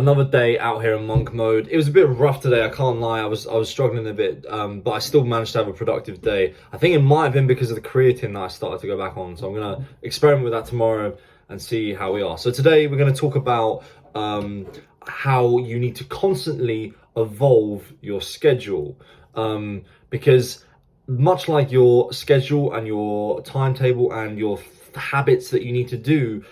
Another day out here in monk mode. It was a bit rough today, I can't lie. I was struggling a bit, but I still managed to have a productive day. I think it might have been because of the creatine that I started to go back on. So I'm gonna experiment with that tomorrow and see how we are. So today we're gonna talk about how you need to constantly evolve your schedule, because much like your schedule and your timetable and your habits that you need to do,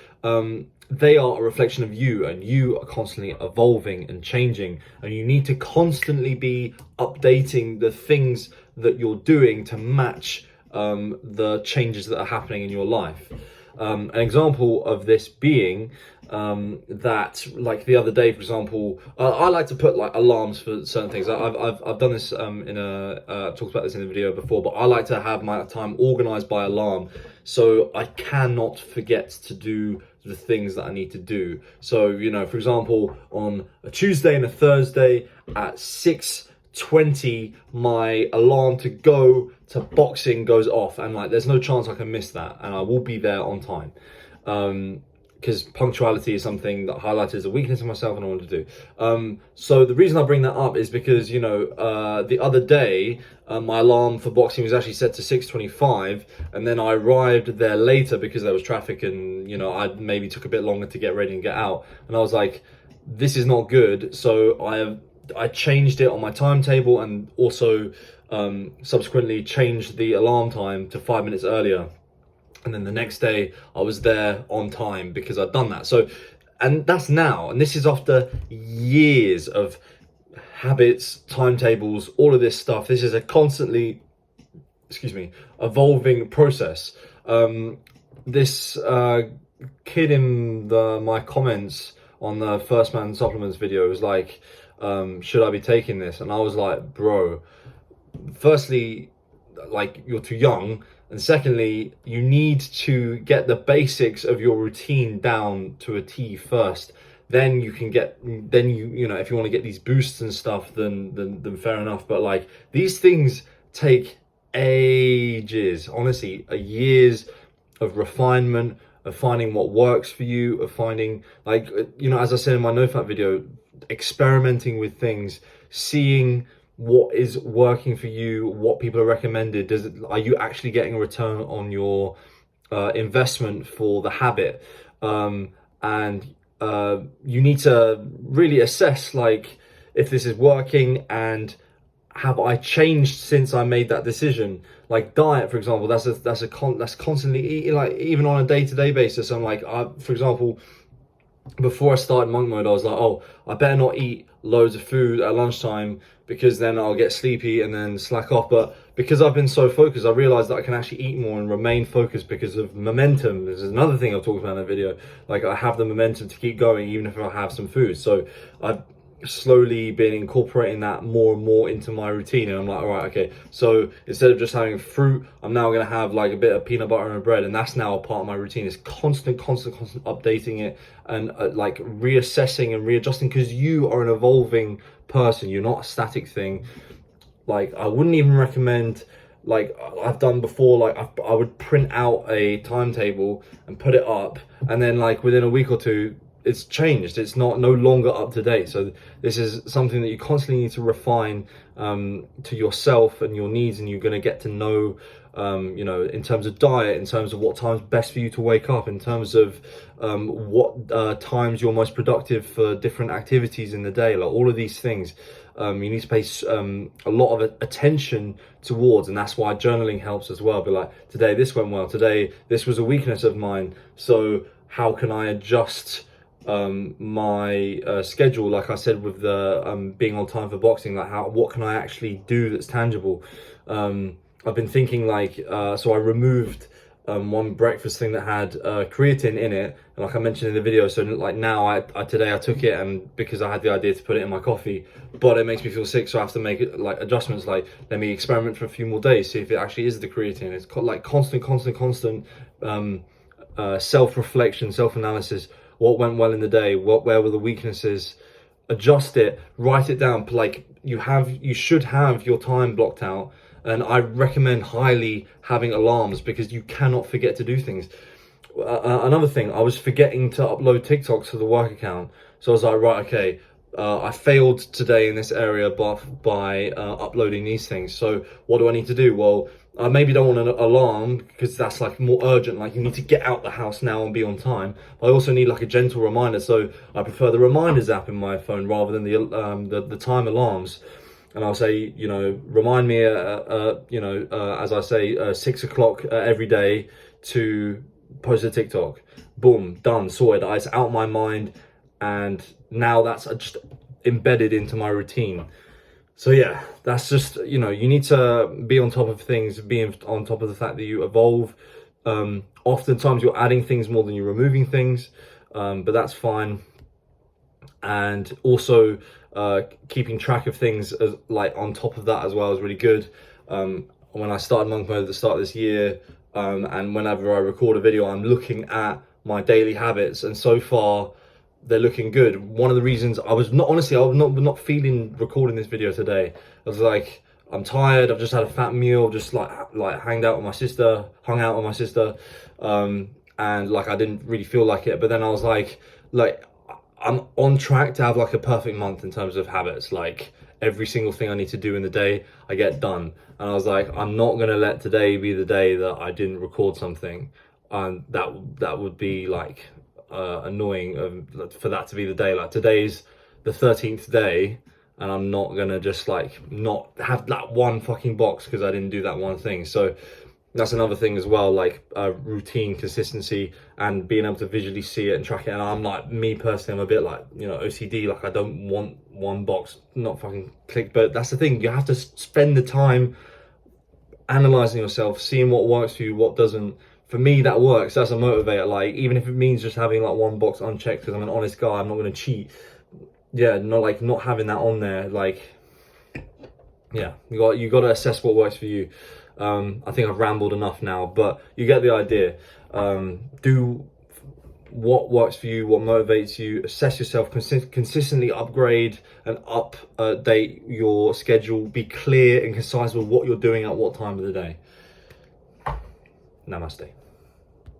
they are a reflection of you, and you are constantly evolving and changing, and you need to constantly be updating the things that you're doing to match the changes that are happening in your life. An example of this being that, like the other day, for example, I like to put like alarms for certain things. I've done this talked about this in the video before, but I like to have my time organized by alarm, so I cannot forget to do the things that I need to do. So, you know, for example, on a Tuesday and a Thursday at 6:20, my alarm to go to boxing goes off, and like there's no chance I can miss that, and I will be there on time. Because punctuality is something that I highlighted as a weakness in myself and I want to do. So the reason I bring that up is because, you know, the other day, my alarm for boxing was actually set to 6:25, and then I arrived there later because there was traffic, and, you know, I maybe took a bit longer to get ready and get out. And I was like, this is not good. So I changed it on my timetable, and also subsequently changed the alarm time to 5 minutes earlier. And then the next day I was there on time because I'd done that. So, and that's now, and this is after years of habits, timetables, all of this stuff. This is a constantly, evolving process. This kid in my comments on the First Man Supplements video was like, should I be taking this? And I was like, bro, firstly, like, you're too young, and secondly, you need to get the basics of your routine down to a T first. Then you can get, you know, if you want to get these boosts and stuff, then fair enough. But like, these things take ages, honestly, years of refinement, of finding what works for you, of finding, like, you know, as I said in my NoFap video, experimenting with things, seeing what is working for you, what people are recommended. Are you actually getting a return on your investment for the habit? And you need to really assess, like, if this is working, and have I changed since I made that decision? Like diet, for example, that's constantly eating, like, even on a day-to-day basis. I'm like, for example, before I started monk mode, I was like, oh, I better not eat loads of food at lunchtime because then I'll get sleepy and then slack off. But because I've been so focused, I realized that I can actually eat more and remain focused because of momentum. This is another thing I've talked about in that video. Like, I have the momentum to keep going even if I have some food. So I've slowly been incorporating that more and more into my routine, and I'm like, all right, okay, so instead of just having fruit, I'm now going to have like a bit of peanut butter and bread, and that's now a part of my routine. It's constant updating it, and like reassessing and readjusting, because you are an evolving person. You're not a static thing. Like, I wouldn't even recommend, like I've done before, like I would print out a timetable and put it up, and then like within a week or two it's changed. It's no longer up to date. So this is something that you constantly need to refine to yourself and your needs, and you're going to get to know, you know, in terms of diet, in terms of what time's best for you to wake up, in terms of what times you're most productive for different activities in the day. Like, all of these things you need to pay a lot of attention towards, and that's why journaling helps as well. Be like, today this went well, today this was a weakness of mine, so how can I adjust my schedule, like I said with the being on time for boxing? Like, what can I actually do that's tangible? I've been thinking, like, so I removed one breakfast thing that had creatine in it, and like I mentioned in the video, so like now today I took it, and because I had the idea to put it in my coffee, but it makes me feel sick, so I have to make it, like, adjustments, like, let me experiment for a few more days, see if it actually is the creatine. It's like constant self-reflection, self-analysis. What went well in the day? Where were the weaknesses? Adjust it, write it down. Like, you should have your time blocked out, and I recommend highly having alarms, because you cannot forget to do things. Another thing, I was forgetting to upload TikToks to the work account. So I was like, right, okay, I failed today in this area by uploading these things. So what do I need to do? Well, I maybe don't want an alarm because that's like more urgent. Like you need to get out the house now and be on time. But I also need like a gentle reminder. So I prefer the reminders app in my phone rather than the time alarms. And I'll say, you know, remind me, as I say, 6 o'clock every day to post a TikTok. Boom, done, sorted. It's out my mind, and now that's just embedded into my routine. So yeah, that's just, you know, you need to be on top of things, being on top of the fact that you evolve. Oftentimes you're adding things more than you're removing things, but that's fine. And also keeping track of things as, like on top of that as well is really good. When I started Monk Mode at the start of this year, and whenever I record a video, I'm looking at my daily habits, and so far they're looking good. One of the reasons I was not feeling recording this video today. I was like, I'm tired, I've just had a fat meal, just like hung out with my sister, and like I didn't really feel like it. But then I was like I'm on track to have like a perfect month in terms of habits. Like every single thing I need to do in the day, I get done. And I was like, I'm not gonna let today be the day that I didn't record something. And that would be like annoying for that to be the day. Like today's the 13th day, and I'm not gonna just like not have that one fucking box because I didn't do that one thing. So that's another thing as well, like routine, consistency, and being able to visually see it and track it. And I'm like, me personally, I'm a bit like, you know, OCD. Like I don't want one box, not fucking click. But that's the thing, you have to spend the time analyzing yourself, seeing what works for you, what doesn't. For me, that works. That's a motivator. Like even if it means just having like one box unchecked because I'm an honest guy, I'm not going to cheat. Yeah, not having that on there. Like, yeah, you got to assess what works for you. I think I've rambled enough now, but you get the idea. Do what works for you, what motivates you. Assess yourself, consistently upgrade and update your schedule. Be clear and concise with what you're doing at what time of the day. Namaste.